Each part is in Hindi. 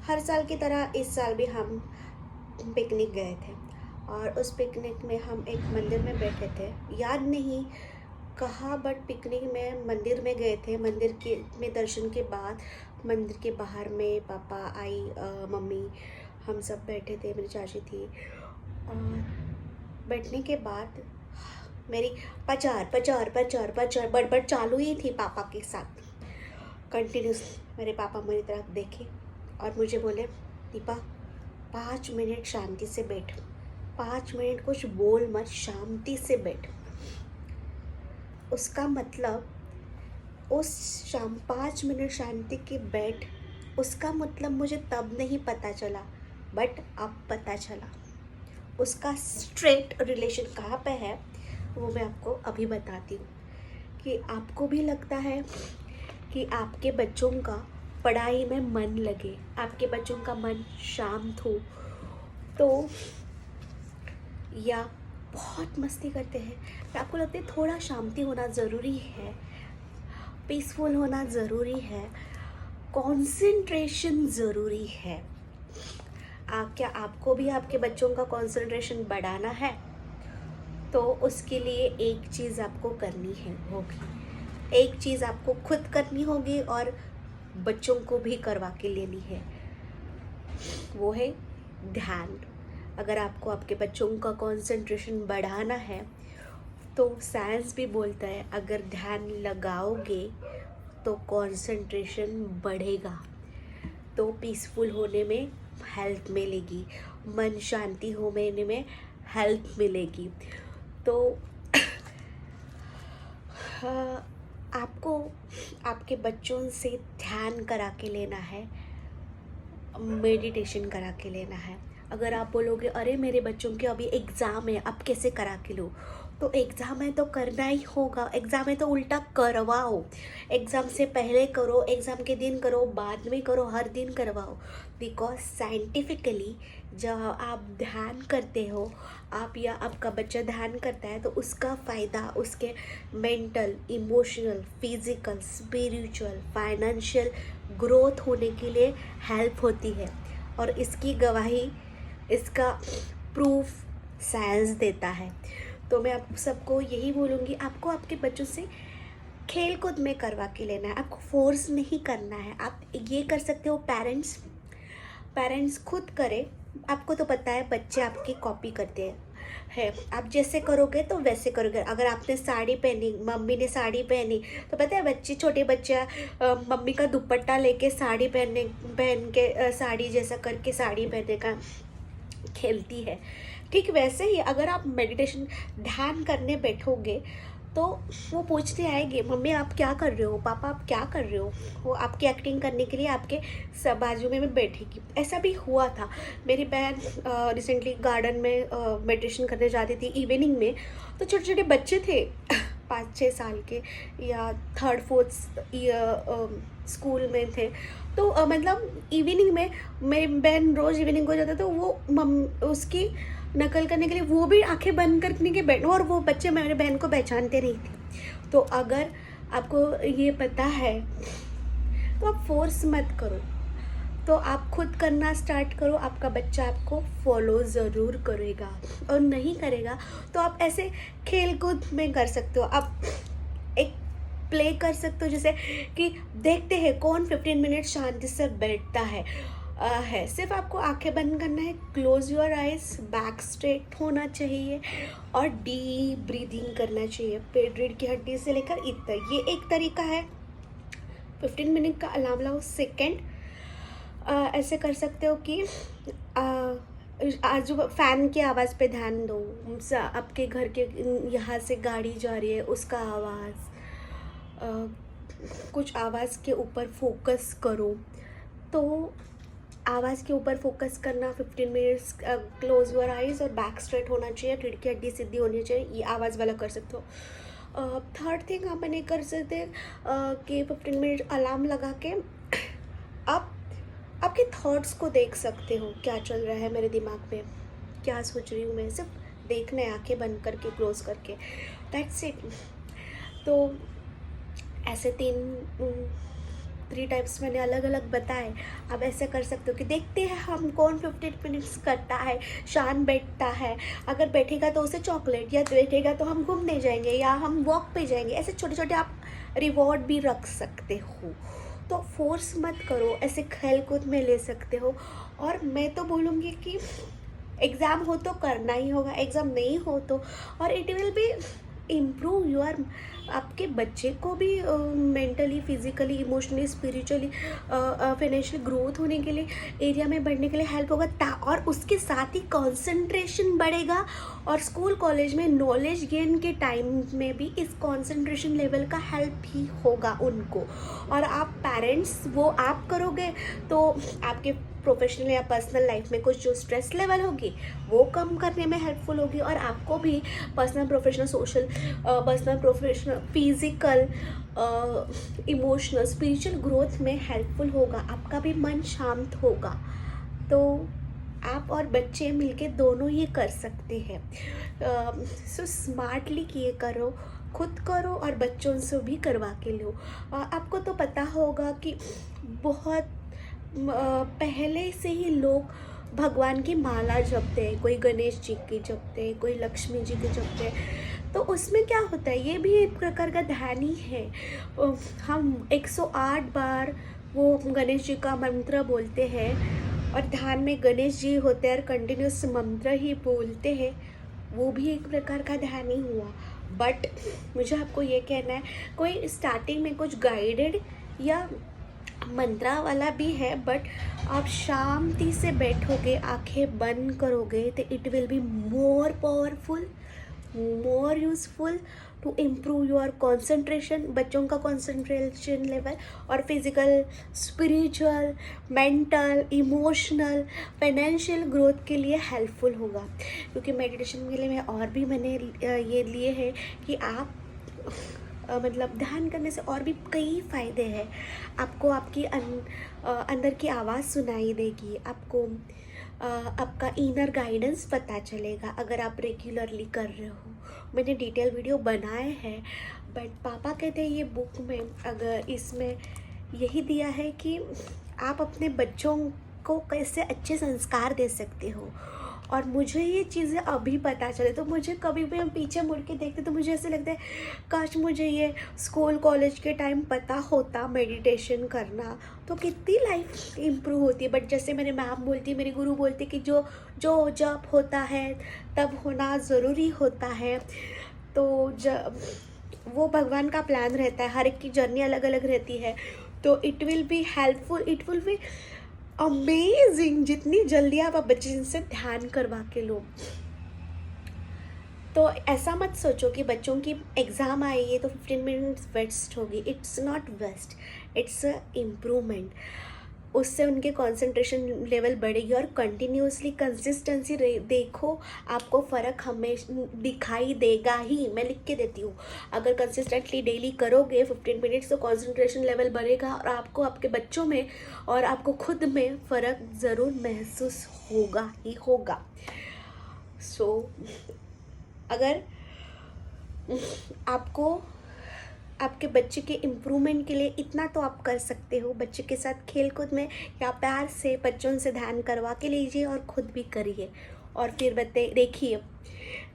हर साल की तरह इस साल भी हम पिकनिक गए थे और उस पिकनिक में हम एक मंदिर में बैठे थे। याद नहीं कहाँ, बट पिकनिक में मंदिर में गए थे। मंदिर के में दर्शन के बाद मंदिर के बाहर में पापा, आई, मम्मी, हम सब बैठे थे। मेरी चाची थी और बैठने के बाद मेरी पचार पचार पचार पचार बड़बड़ चालू ही थी पापा के साथ कंटिन्यूस। मेरे पापा मेरी तरफ देखे और मुझे बोले, दीपा 5 मिनट शांति से बैठ, 5 मिनट कुछ बोल मत, शांति से बैठ। उसका मतलब उस शाम 5 मिनट शांति के बैठ, उसका मतलब मुझे तब नहीं पता चला, बट अब पता चला। उसका स्ट्रेट रिलेशन कहाँ पे है वो मैं आपको अभी बताती हूँ। कि आपको भी लगता है कि आपके बच्चों का पढ़ाई में मन लगे, आपके बच्चों का मन शांत हो, तो या बहुत मस्ती करते हैं, तो आपको लगता है थोड़ा शांति होना ज़रूरी है, पीसफुल होना ज़रूरी है, कंसंट्रेशन ज़रूरी है। क्या आपको भी आपके बच्चों का कंसंट्रेशन बढ़ाना है? तो उसके लिए एक चीज़ आपको करनी होगी, एक चीज़ आपको खुद करनी होगी और बच्चों को भी करवा के लेनी है। वो है ध्यान। अगर आपको आपके बच्चों का कंसंट्रेशन बढ़ाना है तो साइंस भी बोलता है, अगर ध्यान लगाओगे तो कंसंट्रेशन बढ़ेगा, तो पीसफुल होने में हेल्प मिलेगी, मन शांति होने में हेल्प मिलेगी। तो आपको आपके बच्चों से ध्यान करा के लेना है, मेडिटेशन करा के लेना है। अगर आप बोलोगे अरे मेरे बच्चों के अभी एग्ज़ाम है, अब कैसे करा के लो, तो एग्ज़ाम है तो करना ही होगा। एग्ज़ाम है तो उल्टा करवाओ। एग्ज़ाम से पहले करो, एग्ज़ाम के दिन करो, बाद में करो, हर दिन करवाओ। बिकॉज साइंटिफिकली जब आप ध्यान करते हो, आप या आपका बच्चा ध्यान करता है, तो उसका फ़ायदा उसके mental, emotional, physical, spiritual, financial growth होने के लिए हेल्प होती है। और इसकी गवाही, इसका प्रूफ साइंस देता है। तो मैं आप सबको यही बोलूँगी, आपको आपके बच्चों से खेल कूद में करवा के लेना है, आपको फोर्स नहीं करना है। आप ये कर सकते हो, पेरेंट्स खुद करें। आपको तो पता है बच्चे आपकी कॉपी करते हैं, आप जैसे करोगे तो वैसे करोगे। अगर आपने साड़ी पहनी, मम्मी ने साड़ी पहनी, तो पता है बच्चे, छोटे बच्चा मम्मी का दुपट्टा लेके साड़ी पहन के साड़ी जैसा करके साड़ी पहनने का खेलती है। ठीक वैसे ही अगर आप मेडिटेशन ध्यान करने बैठोगे तो वो पूछते आएंगे, मम्मी आप क्या कर रहे हो, पापा आप क्या कर रहे हो। वो आपकी एक्टिंग करने के लिए आपके सब बाजू में बैठेगी। ऐसा भी हुआ था। मेरी बहन रिसेंटली गार्डन में मेडिटेशन करने जाती थी इवनिंग में, तो छोटे छोटे बच्चे थे 5-6 साल के या 3rd-4th स्कूल में थे। तो मतलब इवनिंग में मेरी बहन रोज़ इवनिंग को जाता, तो वो उसकी नकल करने के लिए वो भी आंखें बंद करने के बैठ, और वो बच्चे मेरे बहन को पहचानते नहीं थे। तो अगर आपको ये पता है तो आप फोर्स मत करो, तो आप खुद करना स्टार्ट करो, आपका बच्चा आपको फॉलो ज़रूर करेगा। और नहीं करेगा तो आप ऐसे खेल कूद में कर सकते हो। आप एक प्ले कर सकते हो, जैसे कि देखते हैं कौन 15 मिनट शांति से बैठता है। सिर्फ आपको आंखें बंद करना है, close your eyes, back straight होना चाहिए और डीप ब्रीदिंग करना चाहिए, पेट रीढ़ की हड्डी से लेकर इतना। ये एक तरीका है। 15 मिनट का अलार्म लगाओ। सेकेंड, ऐसे कर सकते हो कि आजू फैन की आवाज़ पे ध्यान दो। आपके घर के यहाँ से गाड़ी जा रही है, उसका आवाज़, कुछ आवाज़ के ऊपर फोकस करो। तो आवाज़ के ऊपर फोकस करना 15 मिनट्स, क्लोज योर आइज़ और बैक स्ट्रेट होना चाहिए, रीढ़ की हड्डी सीधी होनी चाहिए। ये आवाज़ वाला कर सकते हो। थर्ड थिंग आप नहीं कर सकते कि 15 मिनट अलार्म लगा के आप आपके थॉट्स को देख सकते हो, क्या चल रहा है मेरे दिमाग में, क्या सोच रही हूँ मैं। सिर्फ देखना है, आंखें बंद करके, क्लोज करके, दैट्स इट। तो ऐसे 3 3 टाइप्स मैंने अलग अलग बताए। आप ऐसे कर सकते हो कि देखते हैं हम कौन 15 मिनट्स करता है, शान बैठता है, अगर बैठेगा तो उसे चॉकलेट, या बैठेगा तो हम घूमने जाएंगे या हम वॉक पे जाएंगे। ऐसे छोटे छोटे आप रिवॉर्ड भी रख सकते हो। तो फोर्स मत करो, ऐसे खेल कूद में ले सकते हो। और मैं तो बोलूँगी कि एग्ज़ाम हो तो करना ही होगा, एग्ज़ाम नहीं हो तो, और it will B improve your, आपके बच्चे को भी mentally, physically, emotionally, spiritually, financial growth होने के लिए, एरिया में बढ़ने के लिए हेल्प होगा। और उसके साथ ही कंसंट्रेशन बढ़ेगा, और स्कूल कॉलेज में नॉलेज गेन के टाइम में भी इस कंसंट्रेशन लेवल का हेल्प ही होगा उनको। और आप पेरेंट्स वो आप करोगे तो आपके प्रोफेशनल या पर्सनल लाइफ में कुछ जो स्ट्रेस लेवल होगी वो कम करने में हेल्पफुल होगी, और आपको भी personal, professional, social, personal, professional, physical, emotional, spiritual growth में हेल्पफुल होगा। आपका भी मन शांत होगा। तो आप और बच्चे मिलके दोनों ये कर सकते हैं। सो स्मार्टली किए करो, खुद करो और बच्चों से भी करवा के लो। आपको तो पता होगा कि बहुत पहले से ही लोग भगवान की माला जपते हैं, कोई गणेश जी की जपते हैं, कोई लक्ष्मी जी की जपते हैं। तो उसमें क्या होता है, ये भी एक प्रकार का ध्यान ही है। हम 108 बार वो गणेश जी का मंत्र बोलते हैं, और ध्यान में गणेश जी होते हैं और कंटिन्यूस मंत्र ही बोलते हैं, वो भी एक प्रकार का ध्यान ही हुआ। बट मुझे आपको ये कहना है, कोई स्टार्टिंग में कुछ गाइडेड या मंत्रा वाला भी है, बट आप शांति से बैठोगे, आंखें बंद करोगे, तो it will be more powerful, more useful to improve your concentration, बच्चों का कंसंट्रेशन लेवल, और physical, spiritual, mental, emotional, financial growth के लिए हेल्पफुल होगा। क्योंकि मेडिटेशन के लिए मैंने ये लिए हैं कि आप मतलब ध्यान करने से और भी कई फ़ायदे हैं। आपको आपकी अंदर की आवाज़ सुनाई देगी, आपको आपका इनर गाइडेंस पता चलेगा अगर आप रेगुलरली कर रहे हो। मैंने डिटेल वीडियो बनाए हैं, बट पापा कहते हैं ये बुक में, अगर इसमें यही दिया है कि आप अपने बच्चों को कैसे अच्छे संस्कार दे सकते हो। और मुझे ये चीज़ें अभी पता चले, तो मुझे कभी भी हम पीछे मुड़ के देखते तो मुझे ऐसे लगता है काश मुझे ये स्कूल कॉलेज के टाइम पता होता मेडिटेशन करना, तो कितनी लाइफ इम्प्रूव होती। बट जैसे मेरे मैम बोलती, मेरी गुरु बोलती कि जो जो जब होता है तब होना ज़रूरी होता है। तो जब वो भगवान का प्लान रहता है, हर एक की जर्नी अलग अलग रहती है, तो it will be helpful, it will be amazing जितनी जल्दी आप बच्चे से ध्यान करवा के लो। तो ऐसा मत सोचो कि बच्चों की एग्ज़ाम आई है तो 15 मिनट्स वेस्ट होगी। It's not waste, it's a improvement. उससे उनके कंसंट्रेशन लेवल बढ़ेगी, और कंटिन्यूसली कंसिस्टेंसी देखो, आपको फ़र्क हमेशा दिखाई देगा ही। मैं लिख के देती हूँ, अगर कंसिस्टेंटली डेली करोगे 15 मिनट्स तो कंसंट्रेशन लेवल बढ़ेगा, और आपको आपके बच्चों में और आपको खुद में फ़र्क ज़रूर महसूस होगा ही होगा। सो अगर आपको आपके बच्चे के इम्प्रूवमेंट के लिए इतना तो आप कर सकते हो, बच्चे के साथ खेल कूद में या प्यार से बच्चों से ध्यान करवा के लीजिए और ख़ुद भी करिए, और फिर देखिए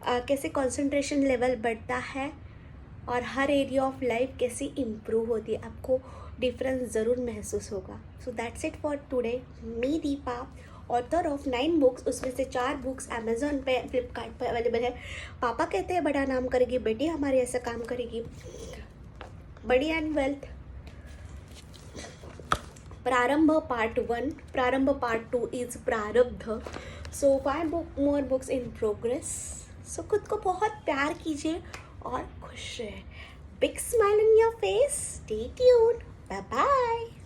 कैसे कंसंट्रेशन लेवल बढ़ता है और हर एरिया ऑफ लाइफ कैसी इम्प्रूव होती है। आपको डिफरेंस ज़रूर महसूस होगा। So that's it for today. Me Deepa, author of 9 books, उसमें से 4 बुक्स अमेज़ॉन पे, फ्लिपकार्ट पे अवेलेबल है। पापा कहते हैं बड़ा नाम करेगी, बेटी हमारी ऐसा काम करेगी। बड़ी एंड वेल्थ, प्रारंभ पार्ट 1, प्रारंभ पार्ट 2 इज प्रारब्ध। सो 5 more books in progress. सो खुद को बहुत प्यार कीजिए और खुश रहे। Big smile on your face. Stay tuned. Bye bye.